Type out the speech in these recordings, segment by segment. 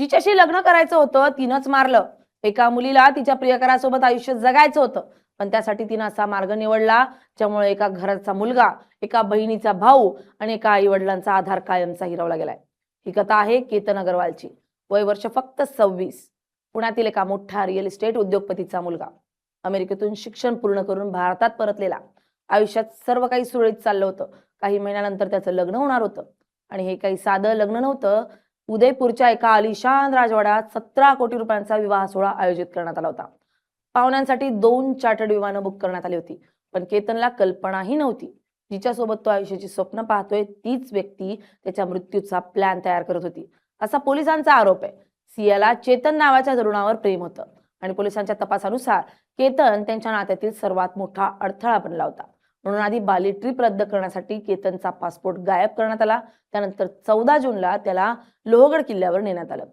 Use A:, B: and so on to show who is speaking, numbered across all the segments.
A: जिच्याशी लग्न करायचं होतं तिनंच मारलं. एका मुलीला तिच्या प्रियकरासोबत आयुष्य जगायचं होतं, पण त्यासाठी तिनं असा मार्ग निवडला ज्यामुळे एका घराचा मुलगा, एका बहिणीचा भाऊ आणि एका आई वडिलांचा आधार कायमचा हिरावला गेलाय. ही कथा आहे केतन अग्रवालची. वय वर्ष फक्त 26. पुण्यातील एका मोठ्या रिअल इस्टेट उद्योगपतीचा मुलगा. अमेरिकेतून शिक्षण पूर्ण करून भारतात परतलेला. आयुष्यात सर्व काही सुरळीत चाललं होतं. काही महिन्यानंतर त्याचं लग्न होणार होतं आणि हे काही साधं लग्न नव्हतं. उदयपूरच्या एका आलिशान राजवाड्यात 17 कोटी रुपयांचा विवाह सोहळा आयोजित करण्यात आला होता. पाहुण्यांसाठी 2 चार्टर्ड विमानं बुक करण्यात आली होती. पण केतनला कल्पनाही नव्हती जिच्यासोबत तो आयुष्याची स्वप्न पाहतोय तीच व्यक्ती त्याच्या मृत्यूचा प्लॅन तयार करत होती, असा पोलिसांचा आरोप आहे. सियाला चेतन नावाच्या तरुणावर प्रेम होतं आणि पोलिसांच्या तपासानुसार केतन त्यांच्या नात्यातील सर्वात मोठा अडथळा बनला होता. म्हणून आधी बाली ट्रिप रद्द करण्यासाठी केतनचा पासपोर्ट गायब करण्यात आला. त्यानंतर 14 जूनला त्याला लोहगड किल्ल्यावर नेण्यात आलं.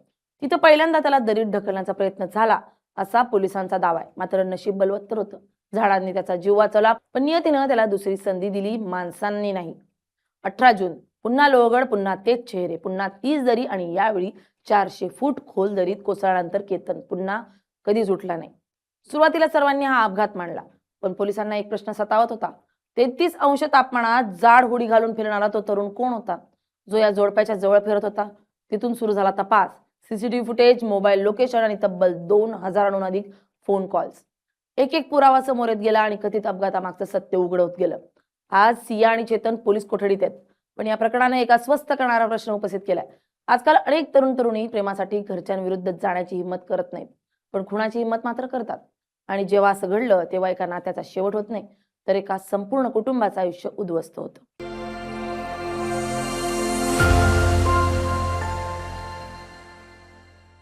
A: तिथं पहिल्यांदा त्याला दरीत ढकलण्याचा प्रयत्न झाला असा पोलिसांचा दावा आहे. मात्र नशीब बलवत्तर होतं. झाडांनी त्याचा जीव वाचवला, पण नियतीनं त्याला दुसरी संधी दिली, माणसांनी नाही. 18 जून पुन्हा लोहगड, पुन्हा तेच चेहरे, पुन्हा तीच दरी आणि यावेळी 400 फूट खोल दरीत कोसळल्यानंतर केतन पुन्हा कधीच उठला नाही. सुरुवातीला सर्वांनी हा अपघात मानला, पण पोलिसांना एक प्रश्न सतावत होता. 33 अंश तापमानात जाड हुडी घालून फिरणारा तो तरुण कोण होता, जो या जोडप्याच्या जवळ फिरत होता? तिथून सुरू झाला तपास. सीसीटीव्ही फुटेज, मोबाईल लोकेशन आणि तब्बल 2000हून अधिक फोन कॉल्स. एक एक पुरावा समोर येत गेला आणि कथित अपघातामागचं सत्य उघड होत गेलं. आज सिया आणि चेतन पोलीस कोठडीत आहेत, पण या प्रकरणाने एक अस्वस्थ करणारा प्रश्न उपस्थित केलाय. आजकाल अनेक तरुण तरुणी प्रेमासाठी घरच्यांविरुद्ध जाण्याची हिंमत करत नाहीत, पण खुनाची हिंमत मात्र करतात. आणि जेव्हा असं घडलं तेव्हा एका नात्याचा शेवट होत नाही, तर एका संपूर्ण कुटुंबाचं आयुष्य उद्ध्वस्त होतं.